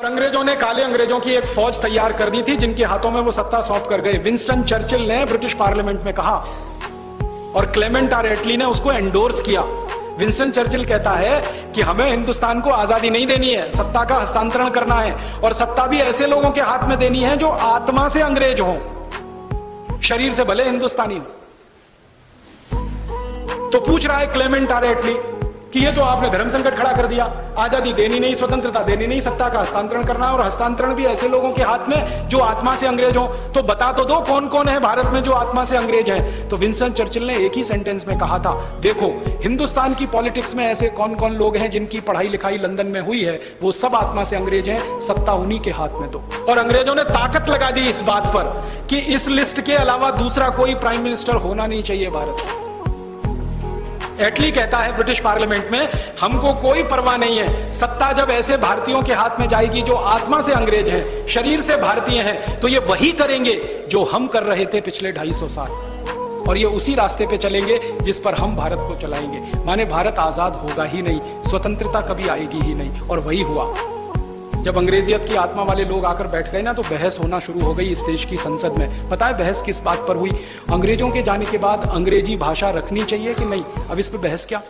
और अंग्रेजों ने काले अंग्रेजों की एक फौज तैयार कर दी थी जिनके हाथों में वो सत्ता सौंप कर गए। विंस्टन चर्चिल ने ब्रिटिश पार्लियामेंट में कहा और क्लेमेंट आर एटली ने उसको एंडोर्स किया। विंस्टन चर्चिल कहता है कि हमें हिंदुस्तान को आजादी नहीं देनी है, सत्ता का हस्तांतरण करना है और सत्ता भी ऐसे लोगों के हाथ में देनी है जो आत्मा से अंग्रेज हों, शरीर से भले हिंदुस्तानी हो। तो पूछ रहा है क्लेमेंट आर एटली कि ये तो आपने धर्म संकट खड़ा कर दिया, आजादी देनी नहीं, स्वतंत्रता देनी नहीं, सत्ता का हस्तांतरण करना है और हस्तांतरण भी ऐसे लोगों के हाथ में जो आत्मा से अंग्रेज हो। तो बता तो दो कौन कौन है भारत में जो आत्मा से अंग्रेज है। तो विंस्टन चर्चिल ने एक ही सेंटेंस में कहा था, देखो हिंदुस्तान की पॉलिटिक्स में ऐसे कौन कौन लोग हैं जिनकी पढ़ाई लिखाई लंदन में हुई है, वो सब आत्मा से अंग्रेज हैं, सत्ता उन्हीं के हाथ में दो। और अंग्रेजों ने ताकत लगा दी इस बात पर कि इस लिस्ट के अलावा दूसरा कोई प्राइम मिनिस्टर होना नहीं चाहिए भारत में। एटली कहता है ब्रिटिश पार्लियामेंट में, हमको कोई परवाह नहीं है, सत्ता जब ऐसे भारतीयों के हाथ में जाएगी जो आत्मा से अंग्रेज हैं, शरीर से भारतीय हैं, तो ये वही करेंगे जो हम कर रहे थे पिछले 250 साल, और ये उसी रास्ते पे चलेंगे जिस पर हम भारत को चलाएंगे। माने भारत आजाद होगा ही नहीं, स्वतंत्रता कभी आएगी ही नहीं। और वही हुआ। जब अंग्रेजियत की आत्मा वाले लोग आकर बैठ गए ना, तो बहस होना शुरू हो गई इस देश की संसद में। पता है बहस किस बात पर हुई? अंग्रेजों के जाने के बाद अंग्रेजी भाषा रखनी चाहिए कि नहीं। अब इस पर बहस क्या?